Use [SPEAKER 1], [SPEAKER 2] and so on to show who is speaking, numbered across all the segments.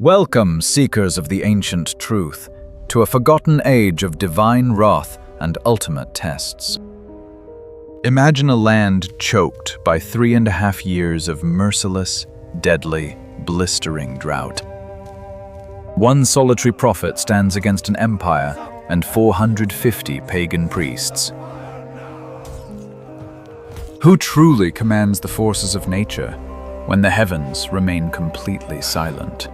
[SPEAKER 1] Welcome, seekers of the ancient truth, to a forgotten age of divine wrath and ultimate tests. Imagine a land choked by 3.5 years of merciless, deadly, blistering drought. One solitary prophet stands against an empire and 450 pagan priests. Who truly commands the forces of nature when the heavens remain completely silent?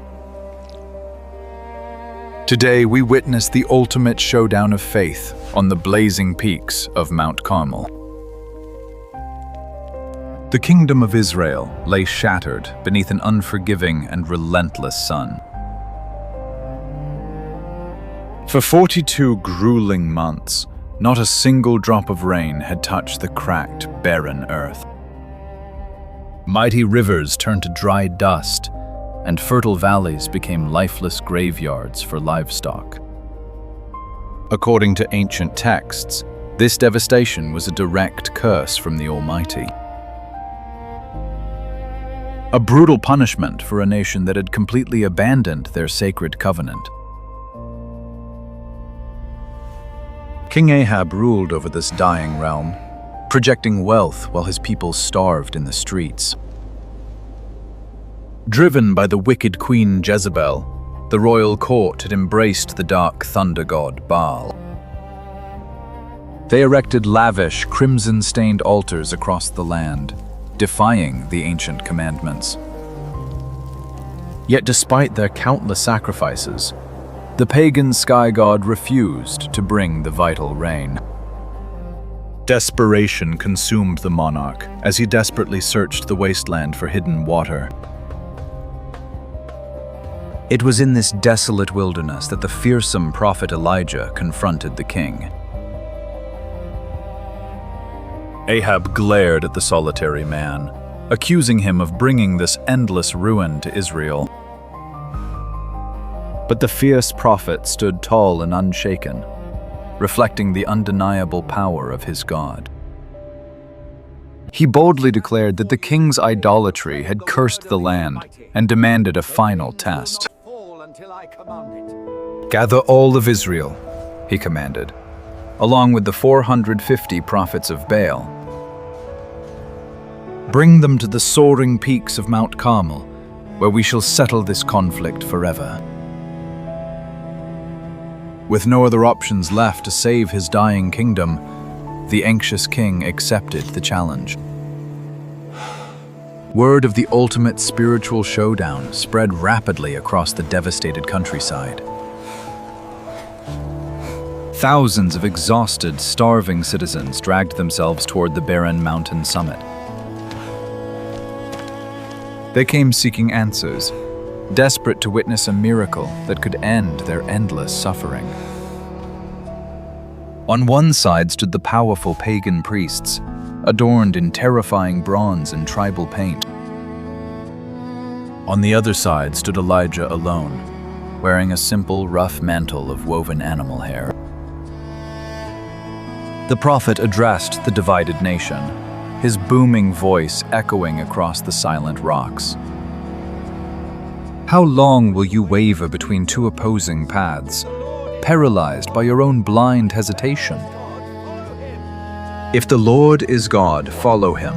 [SPEAKER 1] Today we witness the ultimate showdown of faith on the blazing peaks of Mount Carmel. The kingdom of Israel lay shattered beneath an unforgiving and relentless sun. For 42 grueling months, not a single drop of rain had touched the cracked, barren earth. Mighty rivers turned to dry dust, and fertile valleys became lifeless graveyards for livestock. According to ancient texts, this devastation was a direct curse from the Almighty. A brutal punishment for a nation that had completely abandoned their sacred covenant. King Ahab ruled over this dying realm, projecting wealth while his people starved in the streets. Driven by the wicked queen Jezebel, the royal court had embraced the dark thunder god Baal. They erected lavish, crimson-stained altars across the land, defying the ancient commandments. Yet despite their countless sacrifices, the pagan sky god refused to bring the vital rain. Desperation consumed the monarch as he desperately searched the wasteland for hidden water. It was in this desolate wilderness that the fearsome prophet Elijah confronted the king. Ahab glared at the solitary man, accusing him of bringing this endless ruin to Israel. But the fierce prophet stood tall and unshaken, reflecting the undeniable power of his God. He boldly declared that the king's idolatry had cursed the land and demanded a final test. Gather all of Israel, he commanded, along with the 450 prophets of Baal. Bring them to the soaring peaks of Mount Carmel, where we shall settle this conflict forever. With no other options left to save his dying kingdom, the anxious king accepted the challenge. Word of the ultimate spiritual showdown spread rapidly across the devastated countryside. Thousands of exhausted, starving citizens dragged themselves toward the barren mountain summit. They came seeking answers, desperate to witness a miracle that could end their endless suffering. On one side stood the powerful pagan priests, adorned in terrifying bronze and tribal paint. On the other side stood Elijah alone, wearing a simple, rough mantle of woven animal hair. The prophet addressed the divided nation, his booming voice echoing across the silent rocks. How long will you waver between two opposing paths, paralyzed by your own blind hesitation? If the Lord is God, follow him.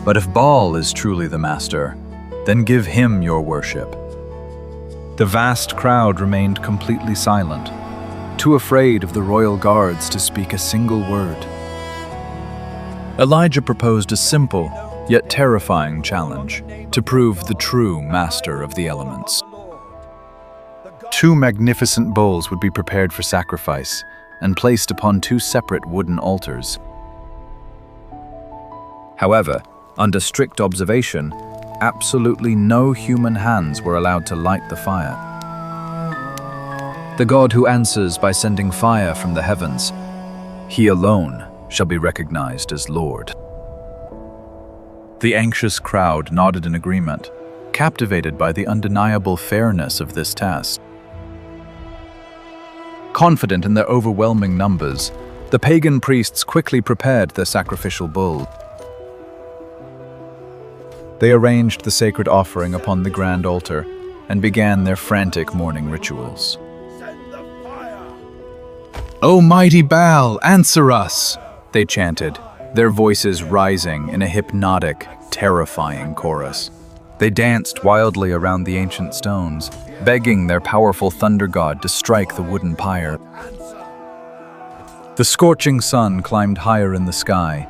[SPEAKER 1] But if Baal is truly the master, then give him your worship. The vast crowd remained completely silent, too afraid of the royal guards to speak a single word. Elijah proposed a simple, yet terrifying challenge to prove the true master of the elements. 2 magnificent bulls would be prepared for sacrifice and placed upon 2 separate wooden altars. However, under strict observation, absolutely no human hands were allowed to light the fire. The God who answers by sending fire from the heavens, he alone shall be recognized as Lord. The anxious crowd nodded in agreement, captivated by the undeniable fairness of this test. Confident in their overwhelming numbers, the pagan priests quickly prepared their sacrificial bull. They arranged the sacred offering upon the grand altar and began their frantic morning rituals. "O mighty Baal, answer us!" they chanted, their voices rising in a hypnotic, terrifying chorus. They danced wildly around the ancient stones, begging their powerful thunder god to strike the wooden pyre. The scorching sun climbed higher in the sky,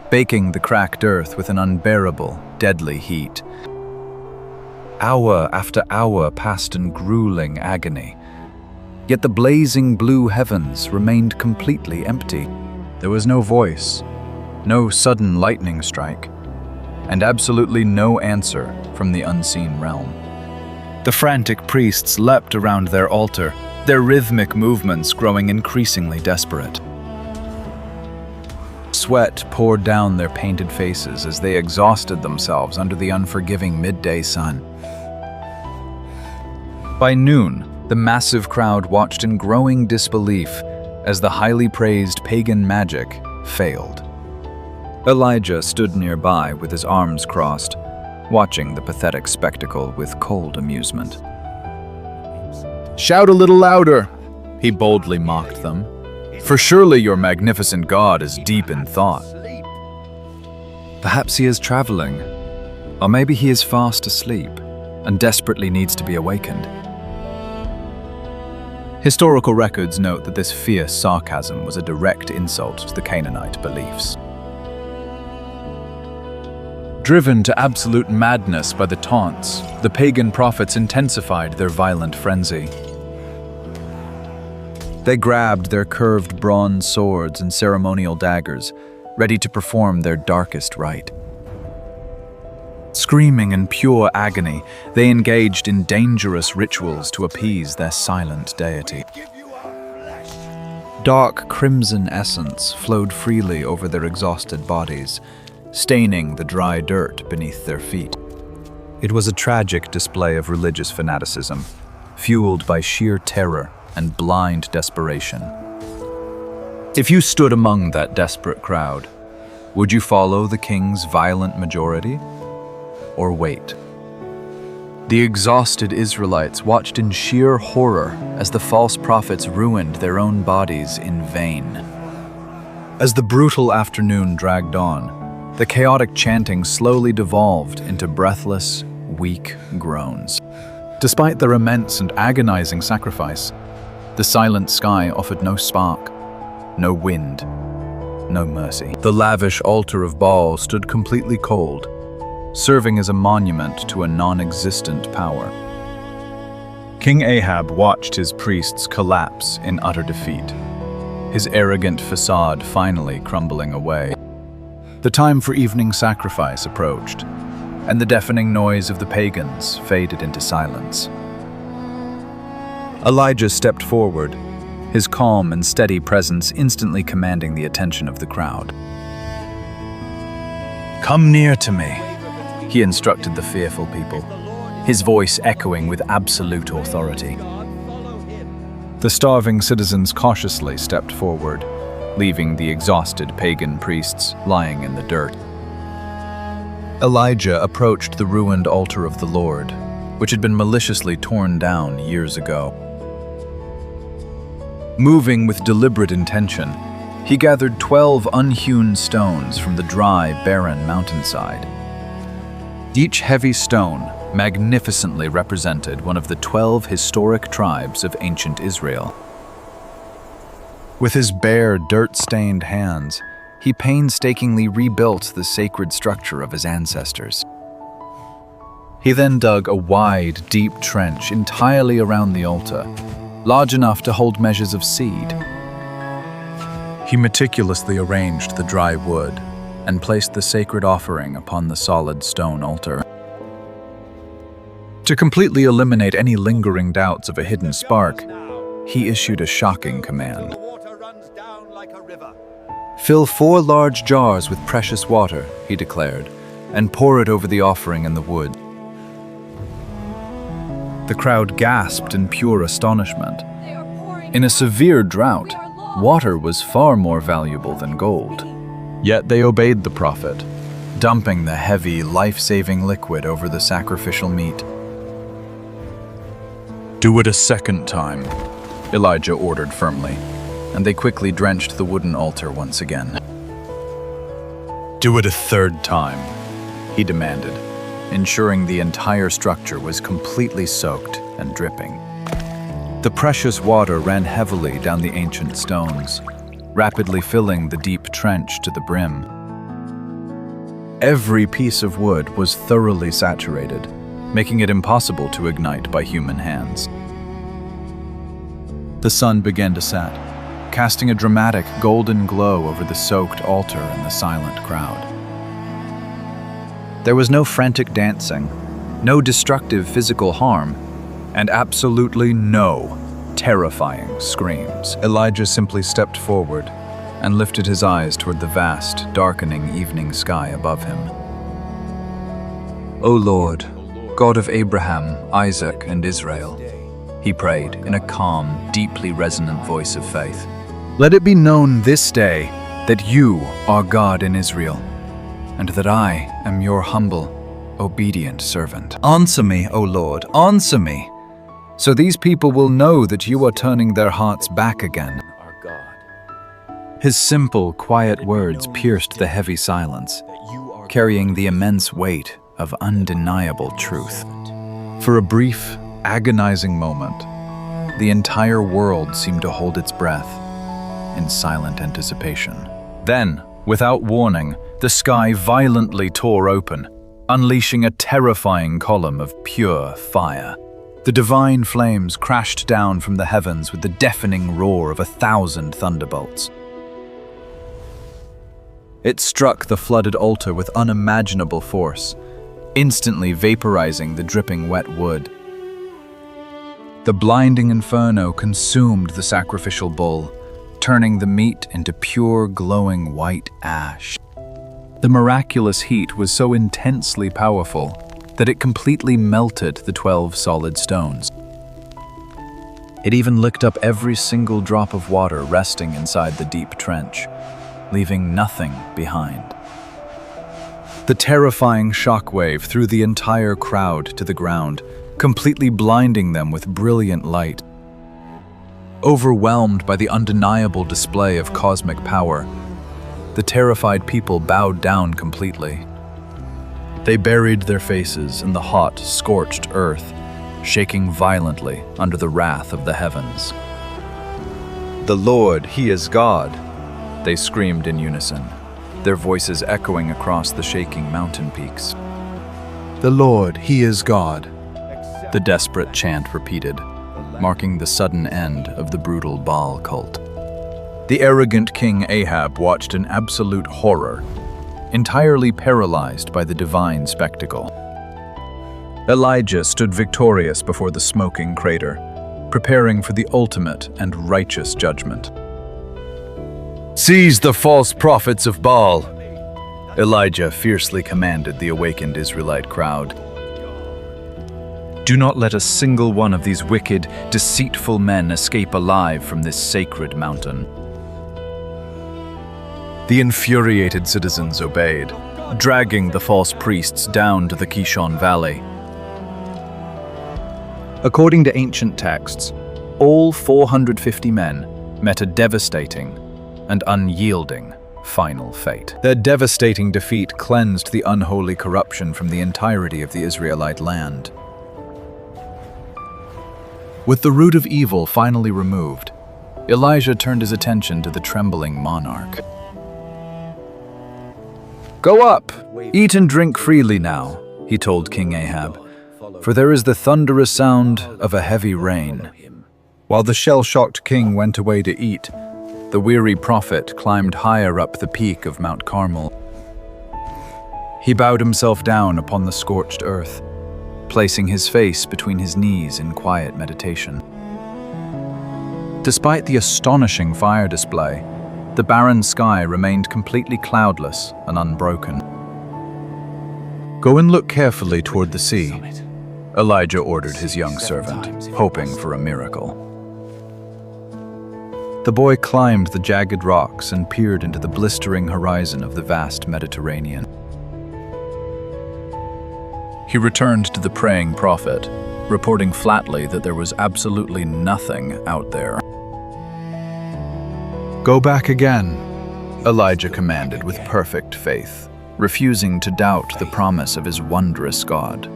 [SPEAKER 1] baking the cracked earth with an unbearable, deadly heat. Hour after hour passed in grueling agony, yet the blazing blue heavens remained completely empty. There was no voice, no sudden lightning strike, and absolutely no answer from the unseen realm. The frantic priests leapt around their altar, their rhythmic movements growing increasingly desperate. Sweat poured down their painted faces as they exhausted themselves under the unforgiving midday sun. By noon, the massive crowd watched in growing disbelief as the highly praised pagan magic failed. Elijah stood nearby with his arms crossed, watching the pathetic spectacle with cold amusement. "Shout a little louder," he boldly mocked them, "for surely your magnificent God is deep in thought." Perhaps he is traveling, or maybe he is fast asleep and desperately needs to be awakened. Historical records note that this fierce sarcasm was a direct insult to the Canaanite beliefs. Driven to absolute madness by the taunts, the pagan prophets intensified their violent frenzy. They grabbed their curved bronze swords and ceremonial daggers, ready to perform their darkest rite. Screaming in pure agony, they engaged in dangerous rituals to appease their silent deity. Dark crimson essence flowed freely over their exhausted bodies, staining the dry dirt beneath their feet. It was a tragic display of religious fanaticism, fueled by sheer terror and blind desperation. If you stood among that desperate crowd, would you follow the king's violent majority, or wait? The exhausted Israelites watched in sheer horror as the false prophets ruined their own bodies in vain. As the brutal afternoon dragged on, the chaotic chanting slowly devolved into breathless, weak groans. Despite their immense and agonizing sacrifice, the silent sky offered no spark, no wind, no mercy. The lavish altar of Baal stood completely cold, serving as a monument to a non-existent power. King Ahab watched his priests collapse in utter defeat, his arrogant facade finally crumbling away. The time for evening sacrifice approached, and the deafening noise of the pagans faded into silence. Elijah stepped forward, his calm and steady presence instantly commanding the attention of the crowd. "Come near to me," he instructed the fearful people, his voice echoing with absolute authority. The starving citizens cautiously stepped forward, leaving the exhausted pagan priests lying in the dirt. Elijah approached the ruined altar of the Lord, which had been maliciously torn down years ago. Moving with deliberate intention, he gathered 12 unhewn stones from the dry, barren mountainside. Each heavy stone magnificently represented one of the 12 historic tribes of ancient Israel. With his bare, dirt-stained hands, he painstakingly rebuilt the sacred structure of his ancestors. He then dug a wide, deep trench entirely around the altar, large enough to hold measures of seed. He meticulously arranged the dry wood and placed the sacred offering upon the solid stone altar. To completely eliminate any lingering doubts of a hidden spark, he issued a shocking command. "Fill 4 large jars with precious water," he declared, "and pour it over the offering and the wood." The crowd gasped in pure astonishment. In a severe drought, water was far more valuable than gold. Yet they obeyed the prophet, dumping the heavy, life-saving liquid over the sacrificial meat. "Do it a second time," Elijah ordered firmly, and they quickly drenched the wooden altar once again. "Do it a third time," he demanded, ensuring the entire structure was completely soaked and dripping. The precious water ran heavily down the ancient stones, rapidly filling the deep trench to the brim. Every piece of wood was thoroughly saturated, making it impossible to ignite by human hands. The sun began to set, casting a dramatic golden glow over the soaked altar and the silent crowd. There was no frantic dancing, no destructive physical harm, and absolutely no terrifying screams. Elijah simply stepped forward and lifted his eyes toward the vast, darkening evening sky above him. "O Lord, God of Abraham, Isaac, and Israel," he prayed in a calm, deeply resonant voice of faith, "let it be known this day that you are God in Israel, and that I am your humble, obedient servant. Answer me, O Lord, answer me, so these people will know that you are turning their hearts back again." His simple, quiet words pierced the heavy silence, carrying the immense weight of undeniable truth. For a brief, agonizing moment, the entire world seemed to hold its breath in silent anticipation. Then, without warning, the sky violently tore open, unleashing a terrifying column of pure fire. The divine flames crashed down from the heavens with the deafening roar of 1,000 thunderbolts. It struck the flooded altar with unimaginable force, instantly vaporizing the dripping wet wood. The blinding inferno consumed the sacrificial bull, turning the meat into pure glowing white ash. The miraculous heat was so intensely powerful that it completely melted the 12 solid stones. It even licked up every single drop of water resting inside the deep trench, leaving nothing behind. The terrifying shockwave threw the entire crowd to the ground, completely blinding them with brilliant light. Overwhelmed by the undeniable display of cosmic power, the terrified people bowed down completely. They buried their faces in the hot, scorched earth, shaking violently under the wrath of the heavens. "The Lord, He is God!" they screamed in unison, their voices echoing across the shaking mountain peaks. "The Lord, He is God!" the desperate chant repeated, marking the sudden end of the brutal Baal cult. The arrogant King Ahab watched in absolute horror, entirely paralyzed by the divine spectacle. Elijah stood victorious before the smoking crater, preparing for the ultimate and righteous judgment. "Seize the false prophets of Baal!" Elijah fiercely commanded the awakened Israelite crowd. "Do not let a single one of these wicked, deceitful men escape alive from this sacred mountain." The infuriated citizens obeyed, dragging the false priests down to the Kishon Valley. According to ancient texts, all 450 men met a devastating and unyielding final fate. Their devastating defeat cleansed the unholy corruption from the entirety of the Israelite land. With the root of evil finally removed, Elijah turned his attention to the trembling monarch. "Go up, eat and drink freely now," he told King Ahab, "for there is the thunderous sound of a heavy rain." While the shell-shocked king went away to eat, the weary prophet climbed higher up the peak of Mount Carmel. He bowed himself down upon the scorched earth, placing his face between his knees in quiet meditation. Despite the astonishing fire display, the barren sky remained completely cloudless and unbroken. "Go and look carefully toward the sea," Elijah ordered his young servant, hoping for a miracle. The boy climbed the jagged rocks and peered into the blistering horizon of the vast Mediterranean. He returned to the praying prophet, reporting flatly that there was absolutely nothing out there. "Go back again," Elijah commanded with perfect faith, refusing to doubt the promise of his wondrous God.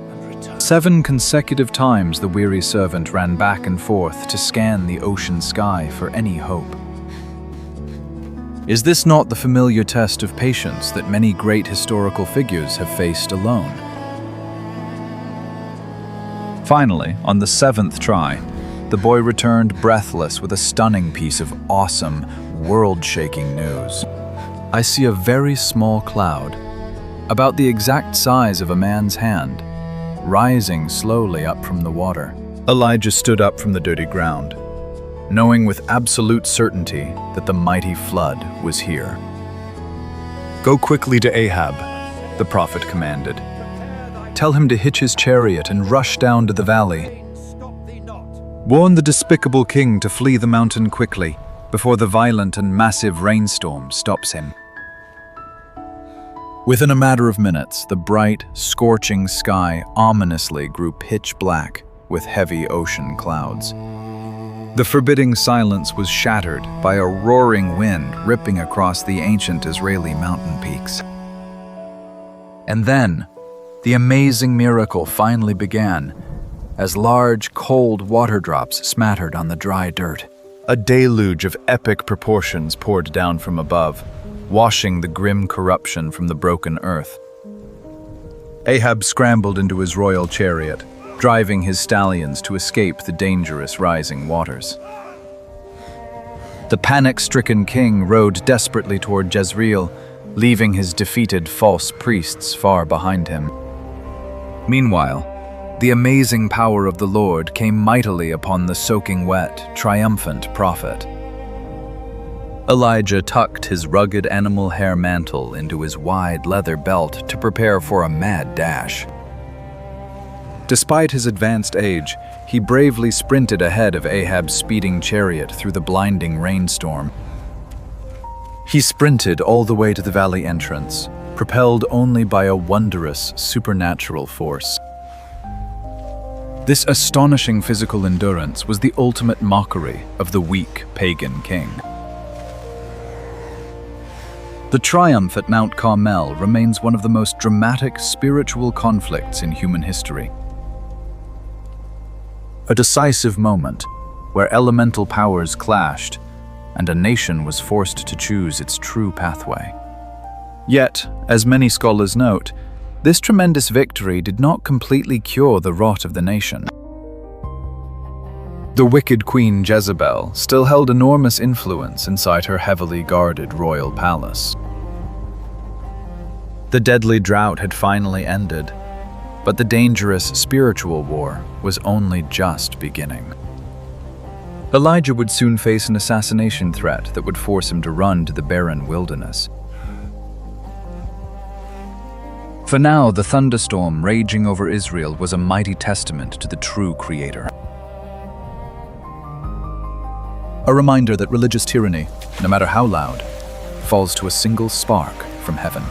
[SPEAKER 1] 7 consecutive times the weary servant ran back and forth to scan the ocean sky for any hope. Is this not the familiar test of patience that many great historical figures have faced alone? Finally, on the 7th try, the boy returned breathless with a stunning piece of awesome, world-shaking news. "I see a very small cloud, about the exact size of a man's hand, rising slowly up from the water." Elijah stood up from the dirty ground, knowing with absolute certainty that the mighty flood was here. "Go quickly to Ahab," the prophet commanded. "Tell him to hitch his chariot and rush down to the valley. Warn the despicable king to flee the mountain quickly, before the violent and massive rainstorm stops him." Within a matter of minutes, the bright, scorching sky ominously grew pitch black with heavy ocean clouds. The forbidding silence was shattered by a roaring wind ripping across the ancient Israeli mountain peaks. And then, the amazing miracle finally began, as large, cold water drops smattered on the dry dirt. A deluge of epic proportions poured down from above, washing the grim corruption from the broken earth. Ahab scrambled into his royal chariot, driving his stallions to escape the dangerous rising waters. The panic-stricken king rode desperately toward Jezreel, leaving his defeated false priests far behind him. Meanwhile, the amazing power of the Lord came mightily upon the soaking wet, triumphant prophet. Elijah tucked his rugged animal hair mantle into his wide leather belt to prepare for a mad dash. Despite his advanced age, he bravely sprinted ahead of Ahab's speeding chariot through the blinding rainstorm. He sprinted all the way to the valley entrance, propelled only by a wondrous, supernatural force. This astonishing physical endurance was the ultimate mockery of the weak pagan king. The triumph at Mount Carmel remains one of the most dramatic spiritual conflicts in human history. A decisive moment where elemental powers clashed and a nation was forced to choose its true pathway. Yet, as many scholars note, this tremendous victory did not completely cure the rot of the nation. The wicked Queen Jezebel still held enormous influence inside her heavily guarded royal palace. The deadly drought had finally ended, but the dangerous spiritual war was only just beginning. Elijah would soon face an assassination threat that would force him to run to the barren wilderness. For now, the thunderstorm raging over Israel was a mighty testament to the true Creator. A reminder that religious tyranny, no matter how loud, falls to a single spark from heaven.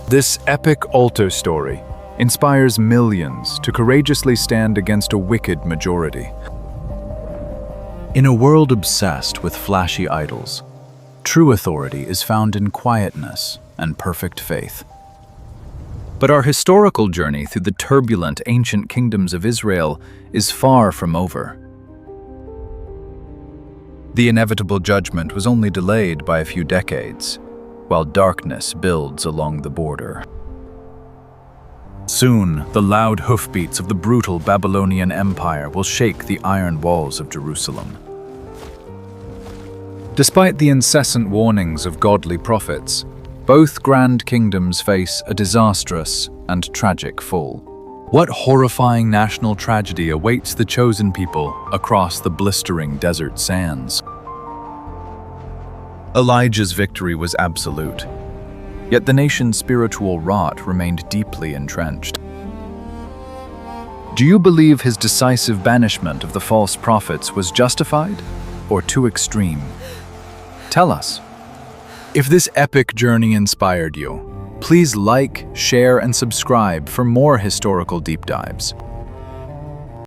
[SPEAKER 1] This epic altar story inspires millions to courageously stand against a wicked majority. In a world obsessed with flashy idols, true authority is found in quietness and perfect faith. But our historical journey through the turbulent ancient kingdoms of Israel is far from over. The inevitable judgment was only delayed by a few decades, while darkness builds along the border. Soon, the loud hoofbeats of the brutal Babylonian Empire will shake the iron walls of Jerusalem. Despite the incessant warnings of godly prophets, both grand kingdoms face a disastrous and tragic fall. What horrifying national tragedy awaits the chosen people across the blistering desert sands? Elijah's victory was absolute, yet the nation's spiritual rot remained deeply entrenched. Do you believe his decisive banishment of the false prophets was justified or too extreme? Tell us. If this epic journey inspired you, Please like, share, and subscribe for more historical deep dives.